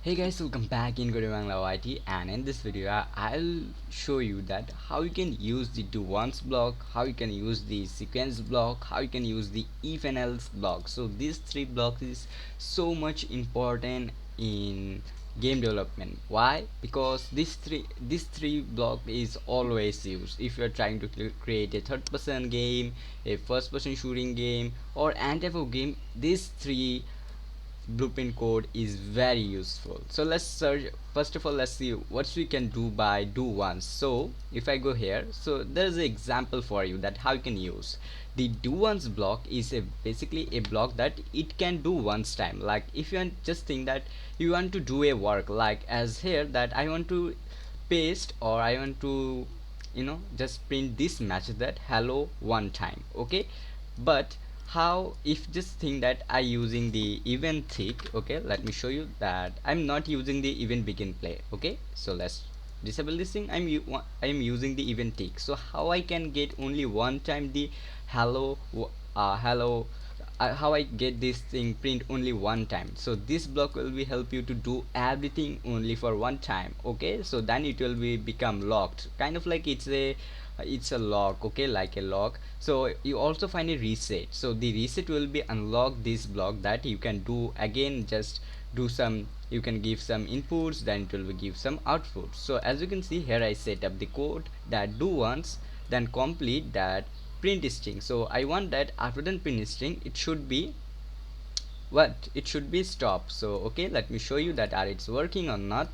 Hey guys, welcome back in Bangla YT, and in this video I'll show you that how you can use the do once block, how you can use the sequence block, how you can use the if and else block. So these three blocks is so much important in game development. Why? Because this three block is always used if you're trying to create a third person game, a first person shooting game, or any type of game. These three blueprint code is very useful. So let's search. First of all, let's see what we can do by do once. So if I go here, so there's an example for you that how you can use the do once block. Is a basically a block that it can do once time. Like if you just think that you want to do a work, like as here that I want to paste, or I want to just print this message that hello one time. Okay, but how if just think that I using the event tick. Okay, let me show you that I'm not using the event begin play. Okay, so let's disable this thing. I'm using the event tick. So how I can get only one time the hello, how I get this thing print only one time. So this block will be help you to do everything only for one time. Okay, so then it will be become locked, kind of like it's a lock. Okay, like a lock. So you also find a reset. So the reset will be unlock this block that you can do again. Just do some, you can give some inputs, then it will give some outputs. So as you can see here, I set up the code that do once, then complete that print string. So I want that after the print string it should be what, it should be stop. So okay, let me show you that are it's working or not.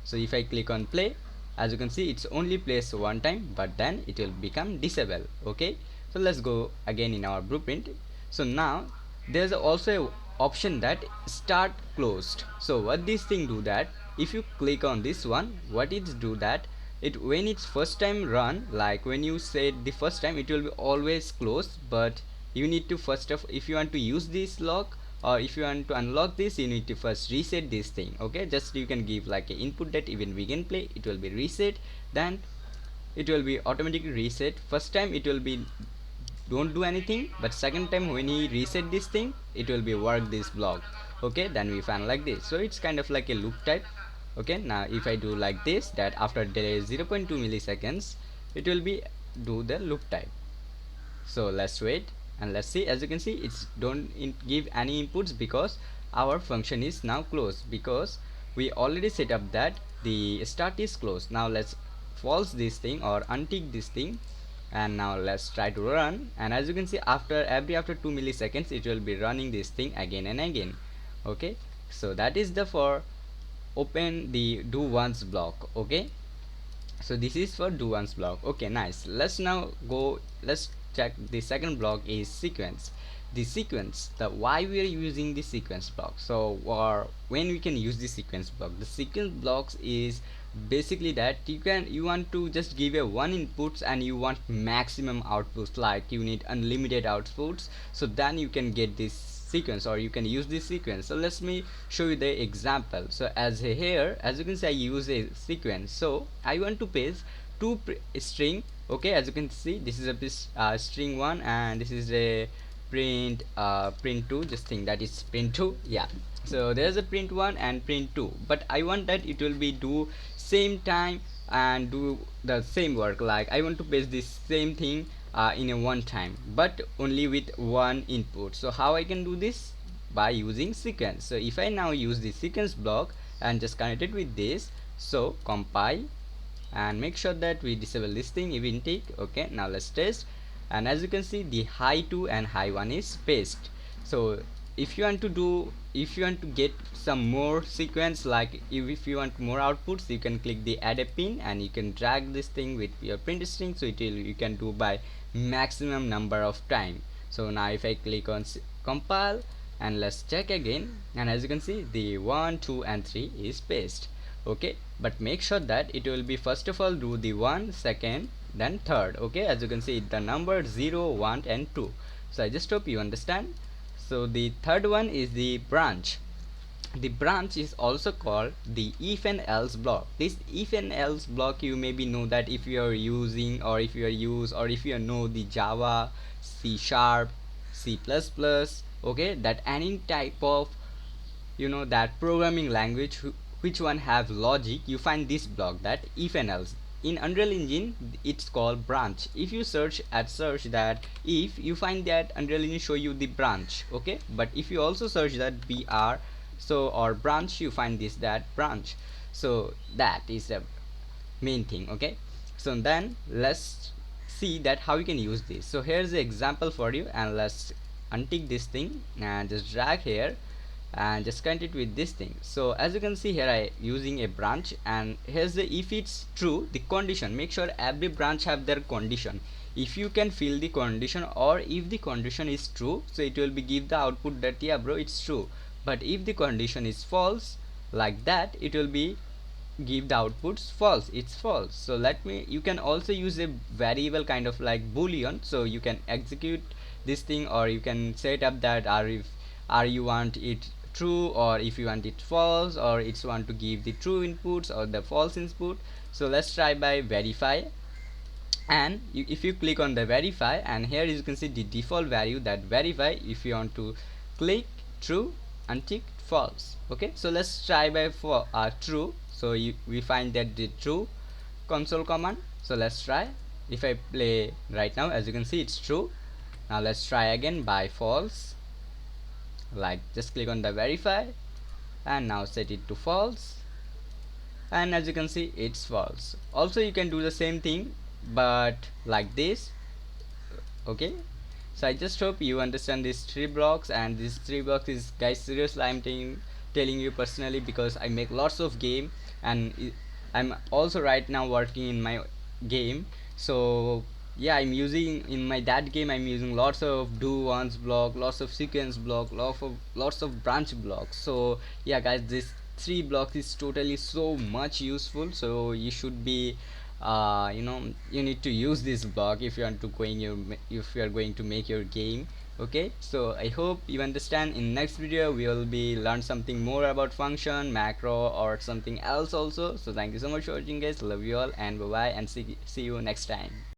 So if I click on play, as you can see it's only plays one time, but then it will become disable. Okay, so let's go again in our blueprint. So now there's also a option that start closed. So what this thing do that, if you click on this one, what it do that, it when it's first time run, like when you said the first time, it will be always closed. But you need to first of, if you want to use this lock, or if you want to unlock this, you need to first reset this thing. Okay, just you can give like a input that even begin play, it will be reset, then it will be automatically reset. First time it will be don't do anything, but second time when he reset this thing, it will be work this block. Okay, then we find like this. So it's kind of like a loop type. Okay, now if I do like this, that after delay 0.2 milliseconds, it will be do the loop type. So let's wait and let's see. As you can see, it's don't give any inputs because our function is now closed, because we already set up that the start is closed. Now let's false this thing or untick this thing, and now let's try to run. And as you can see, after 2 milliseconds it will be running this thing again and again. Okay, so that is the for open the do once block. Okay, so this is for do once block. Okay, nice. Let's now go, let's check the second block is sequence. The sequence, the why we are using the sequence block. So or when we can use the sequence block, the sequence blocks is basically that you want to just give a one inputs and you want maximum outputs, like you need unlimited outputs. So then you can get this sequence, or you can use this sequence. So let me show you the example. So as here, as you can see, I use a sequence. So I want to paste two string. Okay, as you can see, this is a string 1, and this is a print 2. Just think that is print 2. Yeah, so there's a print 1 and print 2, but I want that it will be do same time and do the same work. Like I want to paste this same thing in a one time, but only with one input. So how I can do this? By using sequence. So if I now use the sequence block and just connect it with this, so compile and make sure that we disable this thing event tick. Okay, now let's test. And as you can see, the high 2 and high 1 is paste. So if you want to do, if you want to get some more sequence, like if you want more outputs, you can click the add a pin and you can drag this thing with your print string. So it will, you can do by maximum number of time. So now if I click on compile and let's check again, and as you can see, the 1 2 and 3 is paste. Okay, but make sure that it will be first of all do the 1 second, then third. Okay, as you can see, the number 0 1 and 2. So I just hope you understand. So the third one is the branch. The branch is also called the if and else block. This if and else block, you maybe know that if you are using, or if you are use, or if you know the Java, C sharp, C++, okay, that any type of that programming language which one have logic, you find this block, that if and else. In Unreal Engine it's called branch. If you search that if, you find that Unreal Engine show you the branch, okay. But if you also search that br, so, or branch, you find this, that branch. So that is the main thing, okay. So then let's see that how you can use this. So here's the example for you, and let's untick this thing and just drag here and just connect it with this thing. So as you can see here, I using a branch, and here's the, if it's true, the condition, make sure every branch have their condition. If you can fill the condition, or if the condition is true, so it will be give the output that yeah bro, it's true. But if the condition is false, like that, it will be give the outputs false, it's false. So let me, you can also use a variable kind of like boolean, so you can execute this thing, or you can set up that are you want it true, or if you want it false, or it's want to give the true inputs or the false input. So let's try by verify, and if you click on the verify, and here you can see the default value, that verify, if you want to click true, untick false, okay. So let's try by for true. So we find that the true console command. So let's try. If I play right now, as you can see, it's true. Now let's try again by false, like just click on the verify, and now set it to false, and as you can see, it's false. Also you can do the same thing, but like this, okay. So I just hope you understand these three blocks, and these three blocks is, guys, seriously, I'm telling you personally, because I make lots of game, and I'm also right now working in my game. So yeah, I'm using in my that game, I'm using lots of do once block, lots of sequence block, lots of branch blocks. So yeah guys, this three blocks is totally so much useful. So you should be you need to use this block if you want to if you are going to make your game, okay. So I hope you understand. In next video we will be learn something more about function, macro, or something else also. So thank you so much for watching, guys. Love you all, and bye bye, and see you next time.